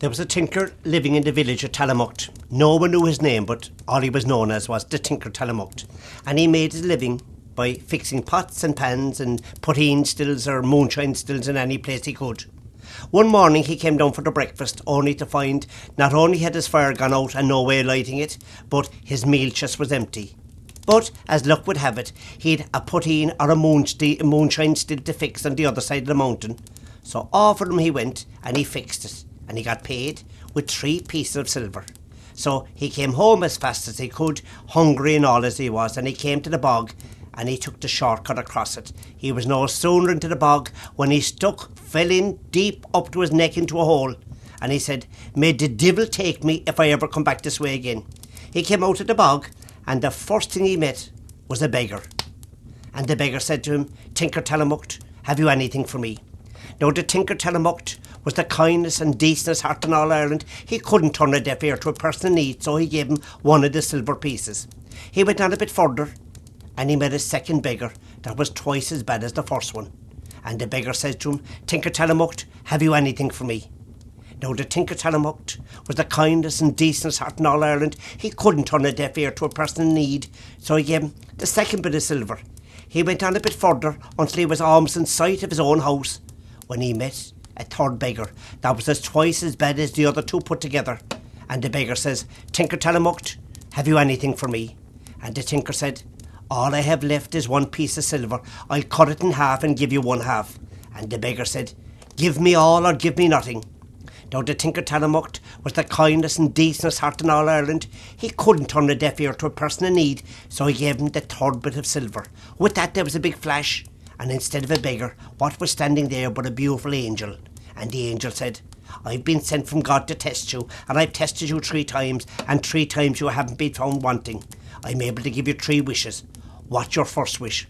There was a tinker living in the village of Telemacht. No one knew his name, but all he was known as was the Tinker of Telemacht. And he made his living by fixing pots and pans and poteen stills or moonshine stills in any place he could. One morning he came down for the breakfast, only to find not only had his fire gone out and no way of lighting it, but his meal chest was empty. But, as luck would have it, he'd a poteen or a moonshine still to fix on the other side of the mountain. So off with him he went, and he fixed it, and he got paid with 3 pieces of silver. So he came home as fast as he could, hungry and all as he was, and he came to the bog, and he took the shortcut across it. He was no sooner into the bog when he fell in deep up to his neck into a hole, and he said, "May the devil take me if I ever come back this way again." He came out of the bog, and the first thing he met was a beggar. And the beggar said to him, "Tinker Telemacht, have you anything for me?" Now the Tinker Telemacht was the kindest and decentest heart in all Ireland. He couldn't turn a deaf ear to a person in need, so he gave him one of the silver pieces. He went on a bit further, and he met a second beggar that was twice as bad as the first one. And the beggar said to him, "Tinker Telemacht, have you anything for me?" Now the Tinker Telemacht was the kindest and decentest heart in all Ireland. He couldn't turn a deaf ear to a person in need, so he gave him the second bit of silver. He went on a bit further until he was almost in sight of his own house, when he met a third beggar that was twice as bad as the other 2 put together. And the beggar says, "Tinker Telemacht, have you anything for me?" And the tinker said, "All I have left is 1 piece of silver. I'll cut it in half and give you 1/2. And the beggar said, "Give me all or give me nothing." Now the Tinker Telemacht was the kindest and decentest heart in all Ireland. He couldn't turn a deaf ear to a person in need, so he gave him the third bit of silver. With that there was a big flash, and instead of a beggar, what was standing there but a beautiful angel? And the angel said, "I've been sent from God to test you, and I've tested you 3 times, and 3 times you haven't been found wanting. I'm able to give you 3 wishes. What's your first wish?"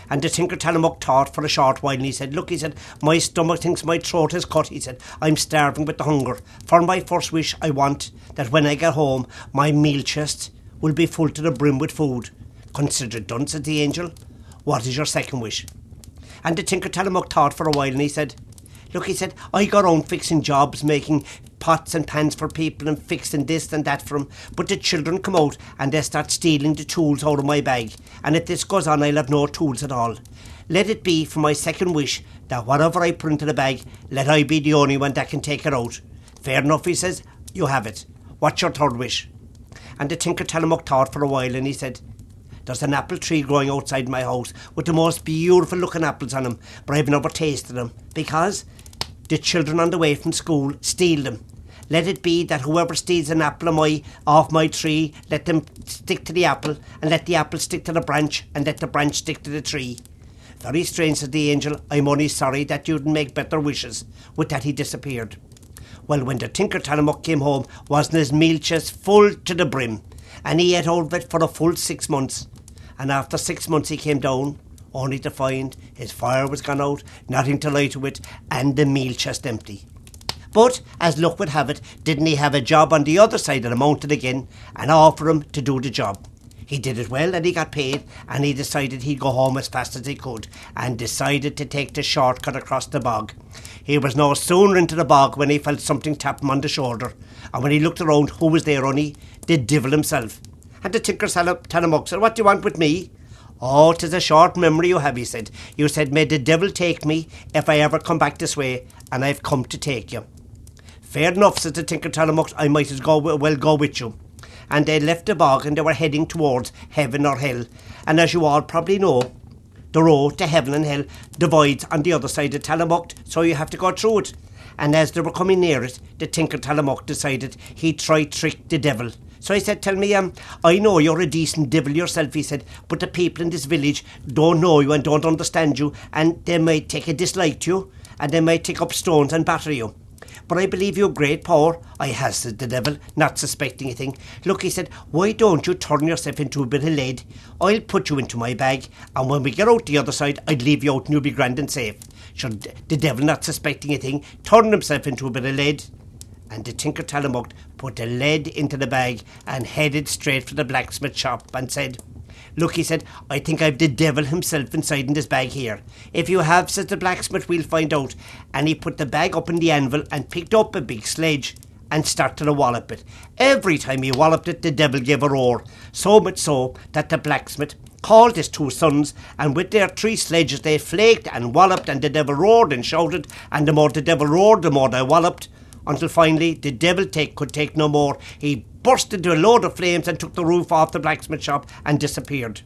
And the Tinker Telemacht thought for a short while, and he said, "Look," he said, "my stomach thinks my throat is cut," he said. "I'm starving with the hunger. For my first wish, I want that when I get home, my meal chest will be full to the brim with food." "Consider it done," said the angel. "What is your second wish?" And the Tinker Telemacht thought for a while, and he said, "Look," he said, "I go around fixing jobs, making pots and pans for people and fixing this and that for them, but the children come out and they start stealing the tools out of my bag, and if this goes on I'll have no tools at all. Let it be for my second wish that whatever I put into the bag, let I be the only one that can take it out." "Fair enough," he says, "you have it. What's your third wish?" And the Tinker Telemacht thought for a while, and he said, "There's an apple tree growing outside my house with the most beautiful looking apples on them, but I've never tasted them because the children on the way from school steal them. Let it be that whoever steals an apple off my tree, let them stick to the apple, and let the apple stick to the branch, and let the branch stick to the tree." "Very strange," said the angel. "I'm only sorry that you didn't make better wishes." With that he disappeared. Well, when the Tinker Telemacht came home, wasn't his meal chest full to the brim, and he ate out of it for a full 6 months. And after 6 months he came down, only to find his fire was gone out, nothing to light to it, and the meal chest empty. But, as luck would have it, didn't he have a job on the other side of the mountain again, and offer him to do the job? He did it well, and he got paid, and he decided he'd go home as fast as he could, and decided to take the shortcut across the bog. He was no sooner into the bog when he felt something tap him on the shoulder, and when he looked around, who was there only? The devil himself. And the Tinker Telemacht said, "What do you want with me?" "Oh, 'tis a short memory you have," he said. "You said, 'May the devil take me if I ever come back this way,' and I've come to take you." "Fair enough," said the Tinker Telemacht, "I might as well go with you." And they left the bog, and they were heading towards heaven or hell. And as you all probably know, the road to heaven and hell divides on the other side of Telemacht, so you have to go through it. And as they were coming near it, the Tinker Telemacht decided he'd try trick the devil. So he said, "Tell me, I know you're a decent devil yourself," he said, "but the people in this village don't know you and don't understand you, and they might take a dislike to you, and they might take up stones and batter you. But I believe you've great power." "I has," said the devil, not suspecting anything. "Look," he said, "why don't you turn yourself into a bit of lead? I'll put you into my bag, and when we get out the other side, I'd leave you out and you'll be grand and safe." Sure, the devil, not suspecting anything, turned himself into a bit of lead. And the Tinker Telemacht put the lead into the bag and headed straight for the blacksmith shop and said, "Look," he said, "I think I've the devil himself inside in this bag here." "If you have," says the blacksmith, "we'll find out." And he put the bag up in the anvil and picked up a big sledge and started to wallop it. Every time he walloped it, the devil gave a roar, so much so that the blacksmith called his two sons, and with their 3 sledges they flaked and walloped, and the devil roared and shouted, and the more the devil roared, the more they walloped, until finally the devil could take no more. He burst into a load of flames and took the roof off the blacksmith shop and disappeared.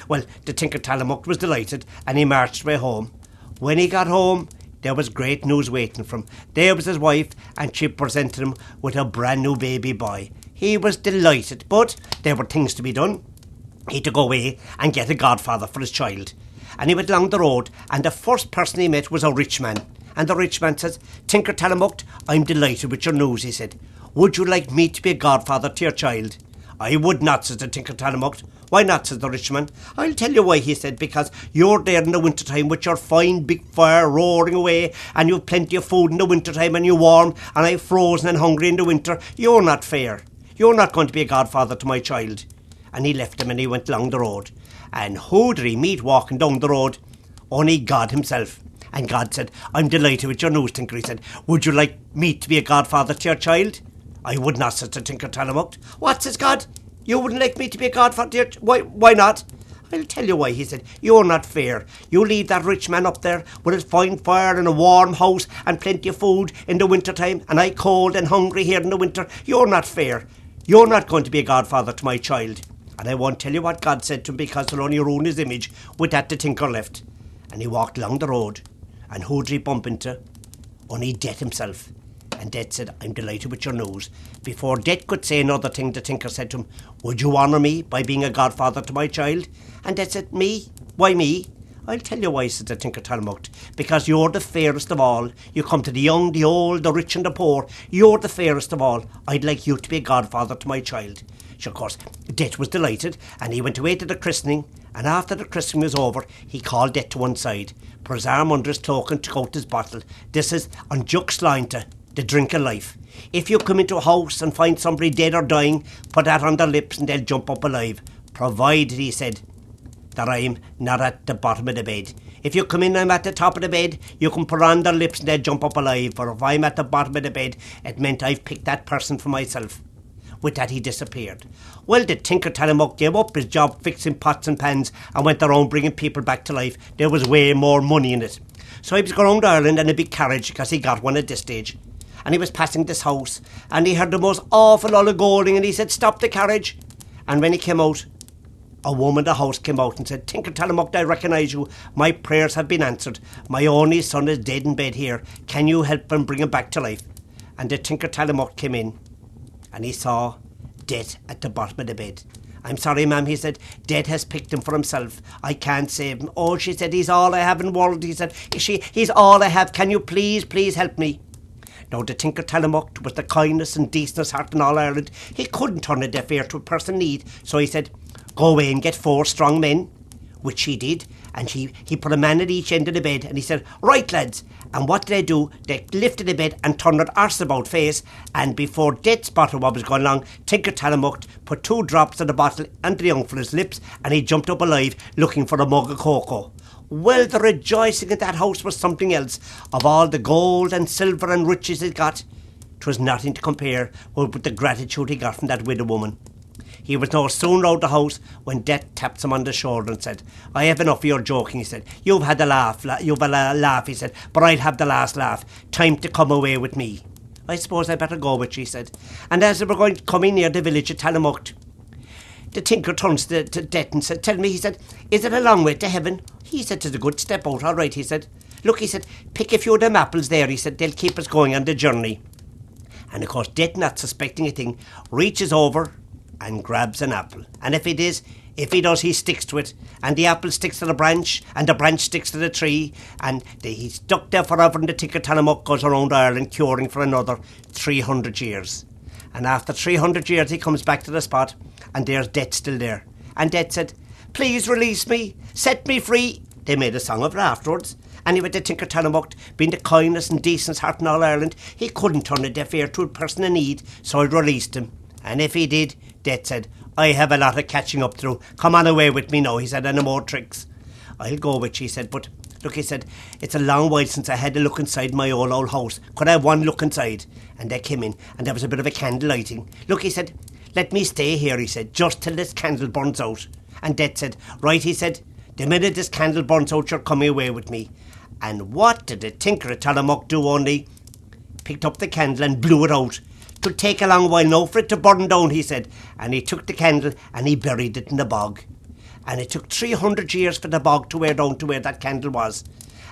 Well, the Tinker of Telemacht was delighted, and he marched away home. When he got home, there was great news waiting for him. There was his wife, and she presented him with a brand new baby boy. He was delighted, but there were things to be done. He had to go away and get a godfather for his child. And he went along the road, and the first person he met was a rich man. And the rich man says, "Tinker of Telemacht, I'm delighted with your news," he said. "Would you like me to be a godfather to your child?" "I would not," says the Tinker of Telemacht. "Why not?" says the rich man. "I'll tell you why," he said, "because you're there in the winter time with your fine big fire roaring away, and you've plenty of food in the winter time, and you're warm, and I'm frozen and hungry in the winter. You're not fair. You're not going to be a godfather to my child." And he left him and he went along the road. And who did he meet walking down the road? Only God himself. And God said, "I'm delighted with your news, Tinker." He said, "Would you like me to be a godfather to your child?" "I would not," says the Tinker of Telemacht. "What?" says God. "You wouldn't like me to be a godfather to your Why not?" "I'll tell you why," he said. "You're not fair. You leave that rich man up there with his fine fire and a warm house and plenty of food in the winter time, and I cold and hungry here in the winter. You're not fair. You're not going to be a godfather to my child." And I won't tell you what God said to him, because it'll only ruin his image. With that, the Tinker left. And he walked along the road. And who did he bump into? Only Death himself. And Death said, "I'm delighted with your news." Before Death could say another thing, the Tinker said to him, "Would you honour me by being a godfather to my child?" And Death said, "Me? Why me?" "I'll tell you why," said the Tinker of Telemacht. "Because you're the fairest of all. You come to the young, the old, the rich and the poor. You're the fairest of all. I'd like you to be a godfather to my child." So, of course, Death was delighted, and he went away to the christening, and after the christening was over, he called Death to one side, put his arm under his cloak and took out his bottle. This is on Juck's line to the drink of life. If you come into a house and find somebody dead or dying, put that on their lips and they'll jump up alive, provided, he said, that I'm not at the bottom of the bed. If you come in and I'm at the top of the bed, you can put on their lips and they'll jump up alive, for if I'm at the bottom of the bed, it meant I've picked that person for myself. With that, he disappeared. Well, the Tinker of Telemacht gave up his job fixing pots and pans and went around bringing people back to life. There was way more money in it. So he was going around Ireland in a big carriage, because he got one at this stage. And he was passing this house, and he heard the most awful lot of golding, and he said, "Stop the carriage." And when he came out, a woman in the house came out and said, "Tinker of Telemacht, I recognise you. My prayers have been answered. My only son is dead in bed here. Can you help and bring him back to life?" And the Tinker of Telemacht came in, and he saw Death at the bottom of the bed. "I'm sorry, ma'am," he said. "Death has picked him for himself. I can't save him." "Oh," she said, "he's all I have in the world," he said. He's all I have. Can you please help me?" Now, the Tinker of Telemacht was the kindness and decentest heart in all Ireland. He couldn't turn a deaf ear to a person in need. So he said, "Go away and get 4 strong men," which he did. And he put a man at each end of the bed, and he said, "Right, lads." And what did they do? They lifted the bed and turned it arse about face, and before Death spotted what was going on, Tinker of Telemacht put 2 drops of the bottle into the young fella's lips, and he jumped up alive looking for a mug of cocoa. Well, the rejoicing in that house was something else. Of all the gold and silver and riches he got, 'twas nothing to compare with the gratitude he got from that widow woman. He was no soon round the house when Death tapped him on the shoulder and said, "I have enough of your joking," he said. You've had a laugh, he said, "but I'll have the last laugh. Time to come away with me." "I suppose I'd better go with you," he said. And as they were coming near the village of Telemacht, the Tinker turns to Death and said, "Tell me," he said, "is it a long way to heaven?" He said, "'Tis a good step out, all right," he said. "Look," he said, "pick a few of them apples there," he said. "They'll keep us going on the journey." And of course, Death, not suspecting a thing, reaches over and grabs an apple. And if he does, he sticks to it. And the apple sticks to the branch, and the branch sticks to the tree. And he's stuck there forever, and the Tinker of Telemacht goes around Ireland curing for another 300 years. And after 300 years, he comes back to the spot, and there's Death still there. And Death said, "Please release me, set me free." They made a song of it afterwards. Anyway, the Tinker of Telemacht, being the kindest and decentest heart in all Ireland, he couldn't turn a deaf ear to a person in need, so he released him. And if he did, Death said, "I have a lot of catching up to do. Come on away with me now," he said, "and no more tricks." "I'll go with you," he said, "but look, he said, it's a long while since I had a look inside my old house. Could I have one look inside? And they came in, and there was a bit of a candle lighting. Look, he said, let me stay here, he said, just till this candle burns out. And Dad said, right, he said, the minute this candle burns out, you're coming away with me. And what did the Tinker of Telemacht do only? Picked up the candle and blew it out. It'll take a long while now for it to burn down, he said. And he took the candle and he buried it in the bog. And it took 300 years for the bog to wear down to where that candle was.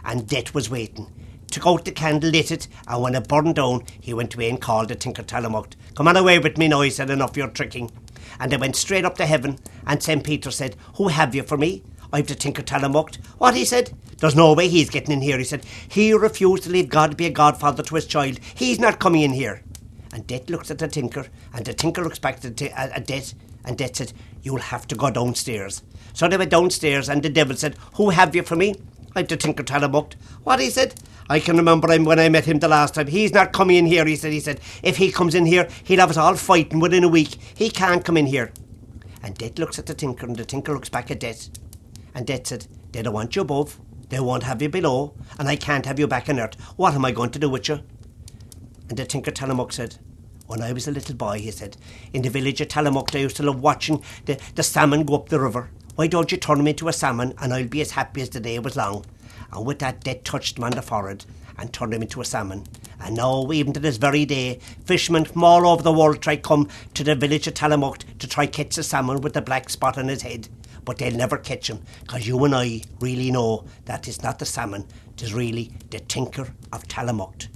And Death was waiting. Took out the candle, lit it, and when it burned down, he went away and called the Tinker of Telemacht. Come on away with me now, he said, enough your tricking. And they went straight up to heaven, and St. Peter said, who have you for me? I've the Tinker of Telemacht. What, he said? There's no way he's getting in here, he said. He refused to leave God to be a godfather to his child. He's not coming in here. And Death looks at the Tinker, and the Tinker looks back at Death, and Death said, you'll have to go downstairs. So they went downstairs, and the devil said, who have you for me? I've the Tinker of Telemacht. What, he said? I can remember him when I met him the last time. He's not coming in here, he said. He said, if he comes in here, he'll have us all fighting within a week. He can't come in here. And Death looks at the Tinker, and the Tinker looks back at Death. And Death said, they don't want you above, they won't have you below, and I can't have you back on earth. What am I going to do with you? And the Tinker of Telemacht said, when I was a little boy, he said, in the village of Telemacht, I used to love watching the salmon go up the river. Why don't you turn me into a salmon, and I'll be as happy as the day was long. And with that, Death touched him on the forehead and turned him into a salmon. And now, even to this very day, fishermen from all over the world try come to the village of Telemacht to try catch the salmon with the black spot on his head. But they'll never catch him, because you and I really know that it's not the salmon, it is really the Tinker of Telemacht.